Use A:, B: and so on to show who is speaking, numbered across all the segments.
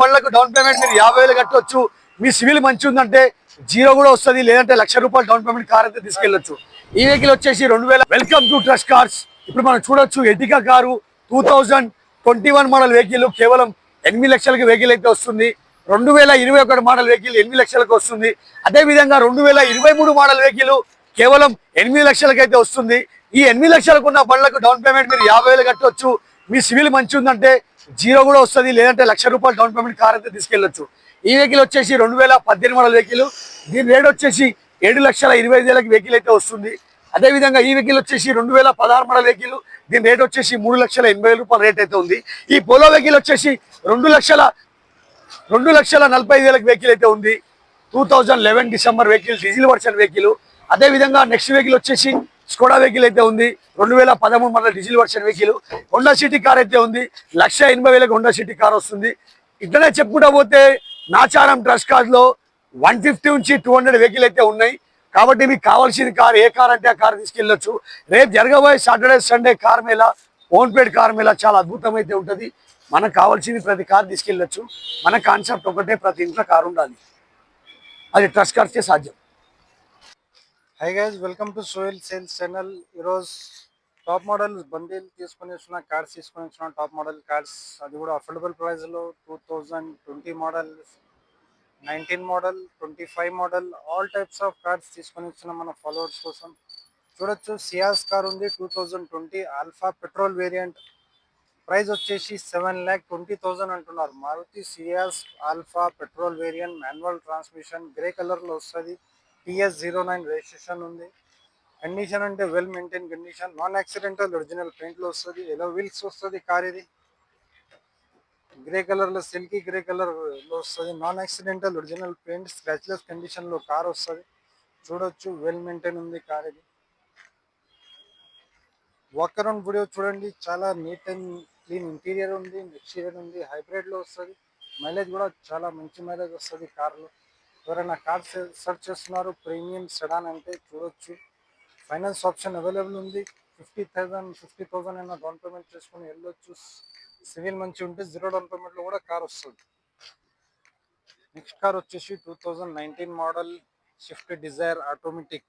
A: పళ్ళకు down payment మీరు 50,000 కట్టవచ్చు. మీ civil మంచి ఉందంటే జీరో కూడా వస్తుంది, లేదంటే ₹1,00,000 డౌన్ పేమెంట్ కార్ అయితే తీసుకెళ్లొచ్చు. ఈ వెహికల్ వచ్చేసి 2000. Welcome to trust cars. ఇప్పుడు మనం చూడొచ్చు ఎర్టిగా కారు 2021 మోడల్ వెహికల్ కేవలం 8 లక్షలకి వెహికల్ అయితే వస్తుంది. 2021 మోడల్ వెహికల్ 8 లక్షలకు వస్తుంది. అదే విధంగా 2023 మోడల్ వెహికల్ కేవలం 8 లక్షలకి అయితే వస్తుంది. ఈ 8 లక్షలకు ఉన్న బండ్లకు డౌన్ పేమెంట్ మీరు 50,000 కట్టవచ్చు. మీ సివిల్ మంచి ఉందంటే జీరో కూడా వస్తుంది, లేదంటే ₹1,00,000 డౌన్ పేమెంట్ కార్ అయితే తీసుకెళ్లొచ్చు. ఈ వెహికల్ వచ్చేసి 2018 మోడల్ వెహికల్. దీని రేట్ వచ్చేసి 7,25,000కి వెహికల్ అయితే వస్తుంది. అదే విధంగా ఈ వెహికల్ వచ్చేసి 2016 మోడల్ వెహికల్. దీని రేట్ వచ్చేసి ₹3,80,000 రేట్ అయితే ఉంది. ఈ పోలో వెహికల్ వచ్చేసి 2,40,000కి వెహికల్ అయితే ఉంది. 2011 December vehicle, diesel version vehicle. అదే విధంగా నెక్స్ట్ వెహికల్ వచ్చేసి స్కోడా వెహికల్ అయితే ఉంది. 2013 model diesel version vehicle. Honda city car అయితే ఉంది. 1,80,000కి హోండా సిటీ కార్ వస్తుంది. ఇట్లనే చెప్పుకుంటా పోతే నాచారం ట్రస్ట్ కార్స్ లో 150 నుంచి 200 వెహికల్ అయితే ఉన్నాయి. కాబట్టి మీకు కావాల్సిన కార్ ఏ కార్ అంటే ఆ కార్ తీసుకెళ్ళొచ్చు. రేపు జరగబోయే సాటర్డే సండే కార్ మేళ, ఓన్పేడ్ కార్ మేళ చాలా అద్భుతం అయితే ఉంటుంది. మనకు కావాల్సింది ప్రతి కార్ తీసుకెళ్ళొచ్చు. మన కాన్సెప్ట్ ఒకటే, ప్రతి ఇంట్లో కార్ ఉండాలి. అది ట్రస్ట్ కార్స్కే సాధ్యం.
B: హై గైస్, వెల్కమ్ టు సోయల్ సేల్స్ ఛానల్. ఈరోజు టాప్ మోడల్ బండిల్ తీసుకొని వచ్చిన కార్స్ తీసుకొని వచ్చిన టాప్ మోడల్ కార్స్, అది కూడా అఫోర్డబుల్ ప్రైస్లో 2020 model, 19 model, 25 model, all types of cars తీసుకొని వచ్చిన మన ఫాలోవర్స్ కోసం. చూడొచ్చు సియాస్ కార్ ఉంది 2020 ఆల్ఫా పెట్రోల్ వేరియంట్. ప్రైస్ వచ్చేసి 7,20,000 అంటున్నారు. Maruti Ciaz alpha petrol variant, manual transmission, grey కలర్లో వస్తుంది. TS09 రిజిస్ట్రేషన్ ఉంది. కండిషన్ అంటే well maintain condition, non accidental, original పెయింట్లో వస్తుంది. ఎలో వీల్స్ వస్తుంది కార్. ఇది గ్రే కలర్లో, సిల్కీ గ్రే కలర్లో వస్తుంది. Non accidental, original paint, scratchless కండిషన్లో కార్ వస్తుంది. చూడొచ్చు వెల్ మెయింటైన్ ఉంది కార్. ఇది వాక్ అరౌండ్ వీడియో చూడండి. చాలా నీట్ అండ్ క్లీన్ ఇంటీరియర్ ఉంది, ఎక్స్టీరియర్ ఉంది. హైబ్రిడ్లో వస్తుంది. మైలేజ్ కూడా చాలా మంచి మైలేజ్ వస్తుంది కార్లో. ఎవరైనా కార్ సెర్చ్ చేస్తున్నారు ప్రీమియం సెడాన్ అంటే చూడొచ్చు. ఫైనాన్స్ ఆప్షన్ అవైలబుల్ ఉంది. 50,000 అయినా డౌన్ పేమెంట్ చేసుకుని వెళ్ళొచ్చు. సివిల్ మంచి ఉంటే జీరో డౌన్ పేమెంట్లో కూడా కార్ వస్తుంది. నెక్స్ట్ కార్ వచ్చేసి 2019 మోడల్ స్విఫ్ట్ డిజైర్ ఆటోమేటిక్.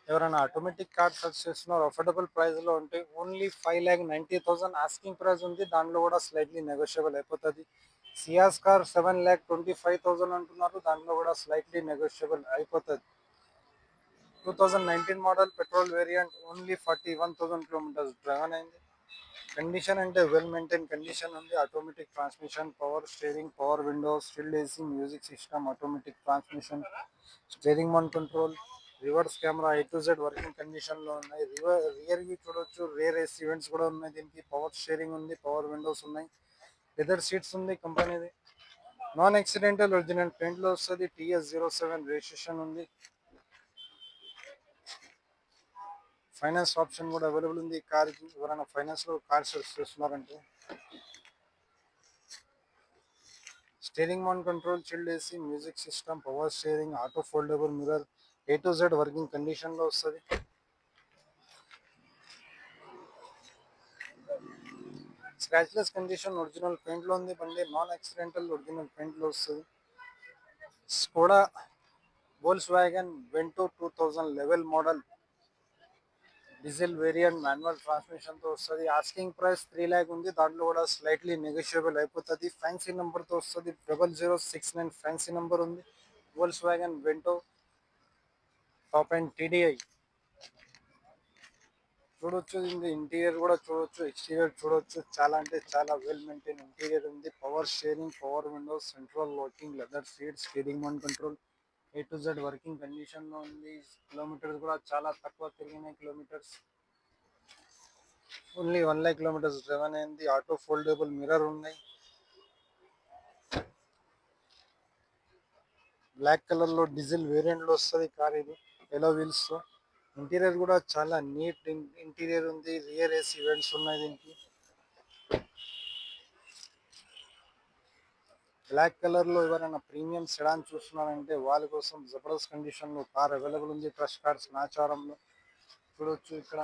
B: ఎవరైనా ఆటోమేటిక్ కార్ సెర్చ్ చేస్తున్నారు అఫోర్డబుల్ ప్రైస్లో ఉంటే ఓన్లీ 5,90,000 ఆస్కింగ్ ప్రైస్ ఉంది. దానిలో కూడా స్లైట్లీ నెగోషియబుల్ అయిపోతుంది. సియాస్ కార్ 7,25,000 అంటున్నారు. దానిలో కూడా స్లైట్లీ నెగోషియబుల్ అయిపోతుంది. 2019 model petrol variant, only 41,000 kilometres driven అయింది. కండిషన్ అంటే వెల్ మెయింటైన్ కండిషన్ ఉంది. Automatic transmission, power steering, power Windows, still AC, music system, automatic transmission, steering one control, reverse camera, A to Z working కండిషన్లో ఉన్నాయి. Rear view చూడొచ్చు. Rare AC events కూడా ఉన్నాయి దీనికి. Power steering ఉంది, power Windows ఉన్నాయి, leather seats ఉంది కంపెనీది. నాన్ యాక్సిడెంటల్, ఒరిజినల్ పెయింట్లో వస్తుంది. TS07 రిజిస్ట్రేషన్ ఉంది. ఫైనాన్స్ ఆప్షన్ కూడా అవైలబుల్ ఉంది ఈ కార్కి. ఎవరైనా ఫైనాన్స్లో కార్ సెర్చ్ చేస్తున్నారంటే steering one control, chilled AC, music system, power steering, auto foldable mirror, A to Z working కండిషన్లో వస్తుంది. స్క్రాచ్లెస్ కండిషన్, ఒరిజినల్ పెయింట్లో ఉంది బండి. నాన్ యాక్సిడెంటల్, ఒరిజినల్ పెయింట్లో వస్తుంది. Skoda Volkswagen Vento 2011 model diesel variant, manual ట్రాన్స్మిషన్తో వస్తుంది. Asking price 3 lakh ఉంది. దాంట్లో కూడా స్లైట్లీ నెగోషియబుల్ అయిపోతుంది. ఫ్యాన్సీ నెంబర్తో వస్తుంది. 0069 ఫ్యాన్సీ నెంబర్ ఉంది. Volkswagen Vento top and TDI చూడొచ్చు. ఇంటీరియర్ కూడా చూడొచ్చు, ఎక్స్టీరియర్ చూడొచ్చు. చాలా అంటే చాలా వెల్ మెయింటైన్ ఇంటీరియర్ ఉంది. Power sharing, power windows, central locking, leather seats, steering one control, A to Z working కండిషన్లో ఉంది. కిలోమీటర్స్ కూడా చాలా తక్కువ తిరిగినాయి. Kilometres only 1 lakh kilometres driven అయింది. ఆటో ఫోల్డబుల్ మిర్రర్ ఉన్నాయి. బ్లాక్ కలర్లో డీజిల్ వేరియంట్లో వస్తుంది కార్. ఇది ఎలో వీల్స్తో. ఇంటీరియర్ కూడా చాలా నీట్ ఇంటీరియర్ ఉంది. రియర్ ఏసీ ఈవెంట్స్ ఉన్నాయి దీనికి. బ్లాక్ కలర్లో ఎవరైనా ప్రీమియం సెడాన్ చూస్తున్నారంటే వాళ్ళ కోసం జబర్దస్త్ కండిషన్లో కార్ అవైలబుల్ ఉంది ట్రస్ట్ కార్స్ నాచారంలో. చూడొచ్చు ఇక్కడ